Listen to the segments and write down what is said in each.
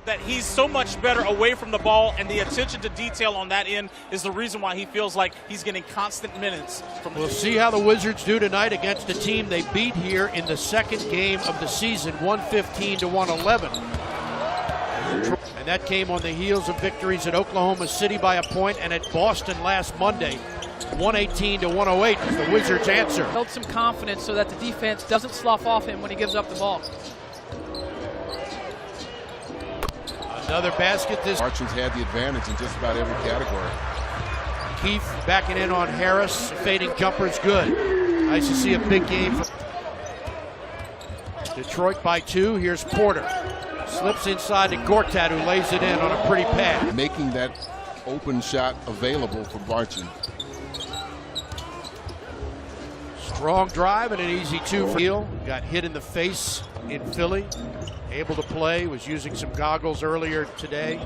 That he's so much better away from the ball, and the attention to detail on that end is the reason why he feels like he's getting constant minutes from the We'll see how the Wizards do tonight against a team they beat here in the second game of the season, 115-111. And that came on the heels of victories at Oklahoma City by a point and at Boston last Monday, 118-108 is the Wizards' answer. Build some confidence so that the defense doesn't slough off him when he gives up the ball. Another basket. This Marchin's had the advantage in just about every category. Keefe backing in on Harris. Fading jumper is good. Nice to see a big game from Detroit by 2. Here's Porter. Slips inside to Gortat, who lays it in on a pretty pass. Making that open shot available for Marchin. Strong drive and an easy 2 for Hill. Got hit in the face in Philly. Able to play, was using some goggles earlier today.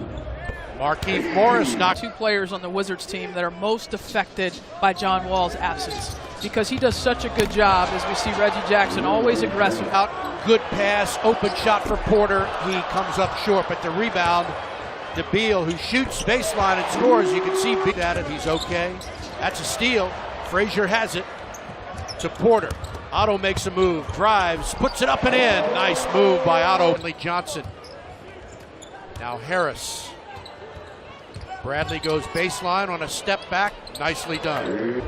Markieff Morris knocked. 2 players on the Wizards team that are most affected by John Wall's absence, because he does such a good job, as we see Reggie Jackson always aggressive. Out, good pass, open shot for Porter. He comes up short, but the rebound to Beal, who shoots baseline and scores. You can see Beal at it, he's okay. That's a steal. Frazier has it to Porter. Otto makes a move, drives, puts it up and in. Nice move by Otto. Johnson. Now Harris. Bradley goes baseline on a step back. Nicely done.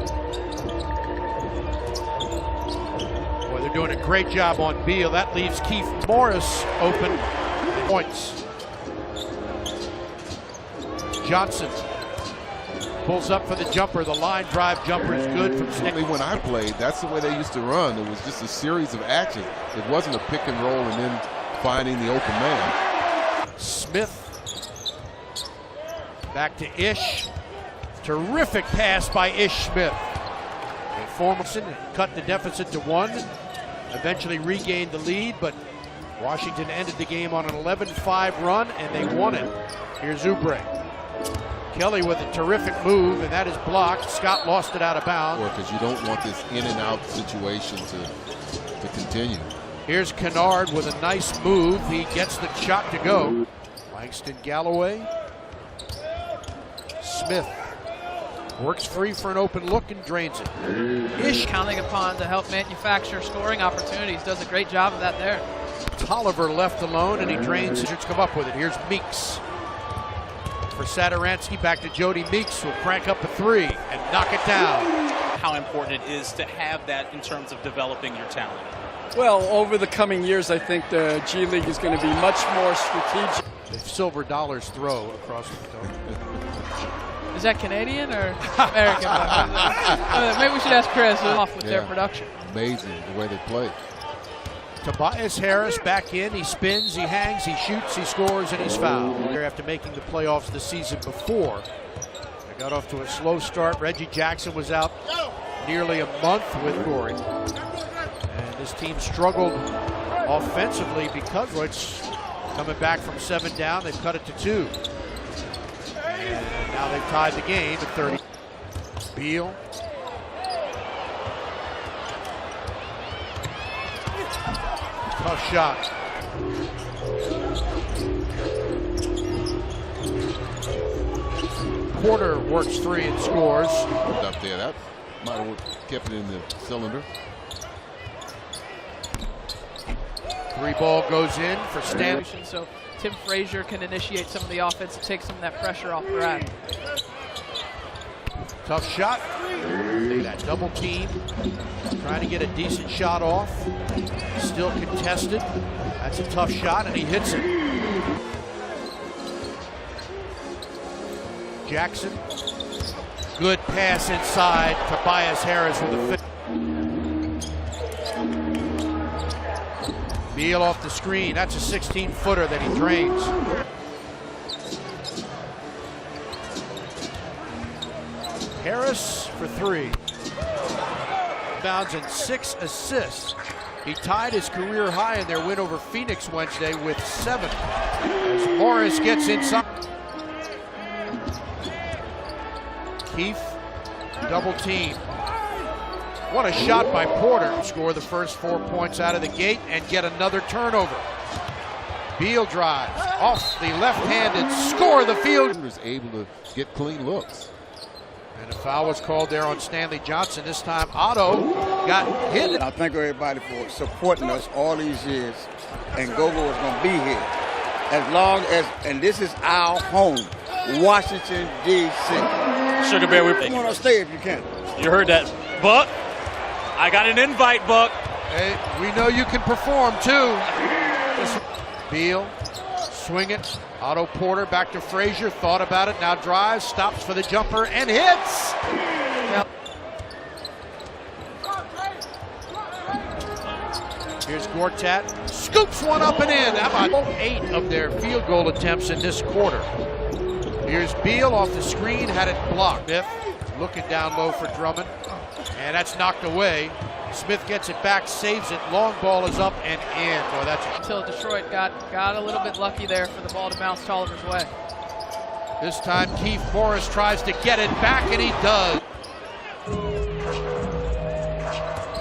Boy, they're doing a great job on Beal. That leaves Keith Morris open. Points. Johnson pulls up for the jumper. The line drive jumper is good from Stick. When I played, that's the way they used to run. It was just a series of actions. It wasn't a pick and roll and then finding the open man. Smith back to Ish. Terrific pass by Ish Smith. And Formerson cut the deficit to 1. Eventually regained the lead, but Washington ended the game on an 11-5 run, and they won it. Here's Oubre. Kelly with a terrific move, and that is blocked. Scott lost it out of bounds. Because you don't want this in and out situation to continue. Here's Kennard with a nice move. He gets the shot to go. Langston Galloway. Smith works free for an open look and drains it. Ish counting upon to help manufacture scoring opportunities. Does a great job of that there. Tolliver left alone, and he drains. Wizards come up with it. Here's Meeks. For Satoransky, back to Jody Meeks, who'll crank up a 3 and knock it down. how important it is to have that in terms of developing your talent. Well, over the coming years, I think the G League is going to be much more strategic. The silver dollars throw across the dome. Is that Canadian or American? Maybe we should ask Chris off with their production. Amazing the way they play. Tobias Harris back in. He spins, he hangs, he shoots, he scores, and he's fouled. After making the playoffs the season before, they got off to a slow start. Reggie Jackson was out nearly a month with Corey. And this team struggled offensively because Detroit's coming back from 7 down. They've cut it to 2. And now they've tied the game at 30. Beal. Tough shot. Porter works 3 and scores. Up there, that might have kept it in the cylinder. 3 ball goes in for Stanley. So Tim Frazier can initiate some of the offense and take some of that pressure off Brad. Tough shot. That double team. Trying to get a decent shot off. Still contested. That's a tough shot, and he hits it. Jackson. Good pass inside. Tobias Harris with a fit. Beal off the screen. That's a 16-footer that he drains. Harris for 3. Bounds and 6 assists. He tied his career high in their win over Phoenix Wednesday with 7. As Morris gets inside. Keefe, double team. What a shot by Porter. Score the first 4 points out of the gate and get another turnover. Beal drives off the left-handed, score the field. Is able to get clean looks. And a foul was called there on Stanley Johnson. This time Otto got hit. I thank everybody for supporting us all these years, and Gogo is going to be here as long as, and this is our home, Washington, D.C. Sugar Bear, Come on, stay if you can. you heard that. Buck, I got an invite, Buck. Hey, we know you can perform too. Beal, swing it. Otto Porter back to Frazier, thought about it, now drives, stops for the jumper, and hits! Yep. Here's Gortat, scoops one up and in. How about 8 of their field goal attempts in this quarter? Here's Beal off the screen, had it blocked. Smith looking down low for Drummond, and that's knocked away. Smith gets it back, saves it. Long ball is up and in. Boy, that's Until Detroit got a little bit lucky there for the ball to bounce Tolliver's way. This time Keith Morris tries to get it back, and he does.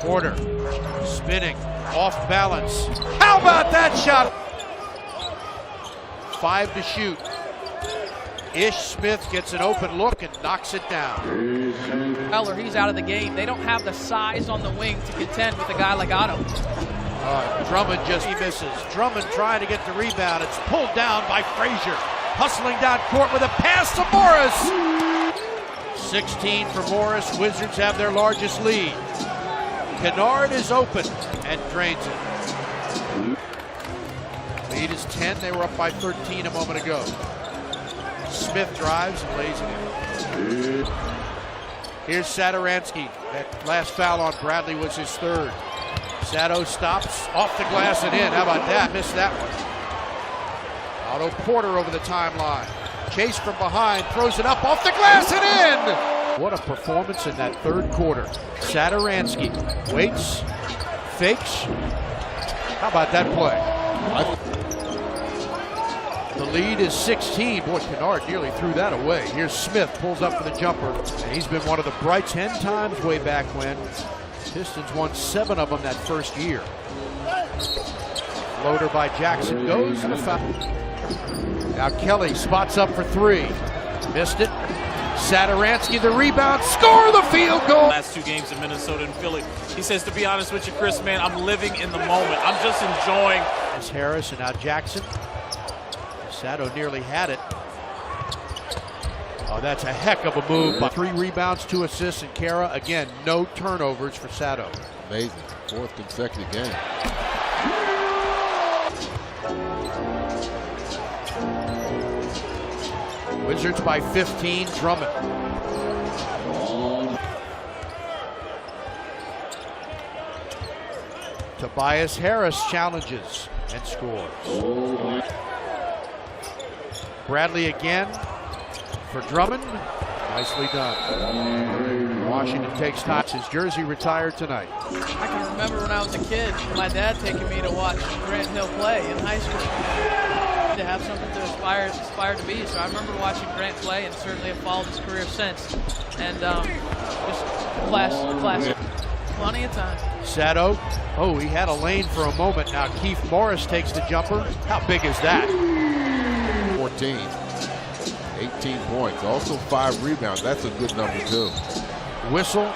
Porter spinning, off balance. How about that shot? 5 to shoot. Ish Smith gets an open look and knocks it down. Eller, he's out of the game. They don't have the size on the wing to contend with a guy like Otto. Drummond he misses. Drummond trying to get the rebound. It's pulled down by Frazier. Hustling down court with a pass to Morris. 16 for Morris. Wizards have their largest lead. Kennard is open and drains it. Lead is 10. They were up by 13 a moment ago. Smith drives and lays it in. Here's Satoransky. That last foul on Bradley was his 3rd. Sato stops off the glass and in. How about that? Missed that one. Otto Porter over the timeline. Chase from behind, throws it up off the glass and in. What a performance in that 3rd quarter. Satoransky waits, fakes. How about that play? The lead is 16. Boy, Kennard nearly threw that away. Here's Smith, pulls up for the jumper. And he's been one of the bright 10 times way back when. Pistons won 7 of them that first year. Floater by Jackson goes and a foul. Now Kelly spots up for 3. Missed it. Satoransky the rebound, score the field goal. Last 2 games in Minnesota and Philly. He says, to be honest with you, Chris, man, I'm living in the moment. I'm just enjoying. It's Harris and now Jackson. Sato nearly had it. Oh, that's a heck of a move. 3 rebounds, 2 assists, and Kara, again, no turnovers for Sato. Amazing. 4th consecutive game. Wizards by 15, Drummond. Tobias Harris challenges and scores. Bradley again for Drummond. Nicely done. Washington takes time. His jersey retired tonight. I can remember when I was a kid, my dad taking me to watch Grant Hill play in high school. To have something to aspire to be. So I remember watching Grant play and certainly have followed his career since. And just classic. Plenty of time. Sato. Oh, he had a lane for a moment. Now Keith Morris takes the jumper. How big is that? 14. 18 points. Also 5 rebounds. That's a good number too. Whistle.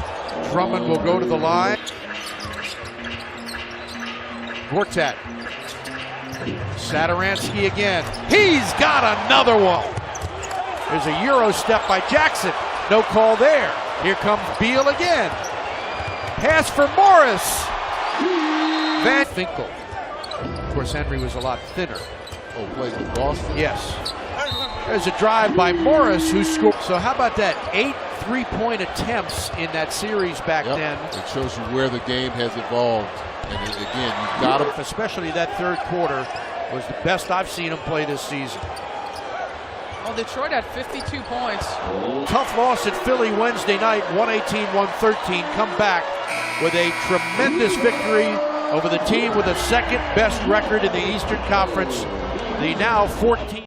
Drummond will go to the line. Gortat. Satoransky again. He's got another one. There's a Euro step by Jackson. No call there. Here comes Beal again. Pass for Morris. Van Finkel. Of course, Henry was a lot thinner. Oh, played with Boston? Yes. There's a drive by Morris who scored. So how about that? 8 3-point attempts in that series back then. It shows you where the game has evolved. And again, you've got him. Especially that 3rd quarter was the best I've seen him play this season. Well, Detroit had 52 points. Tough loss at Philly Wednesday night, 118-113. Come back with a tremendous victory over the team with the 2nd best record in the Eastern Conference. The now 14.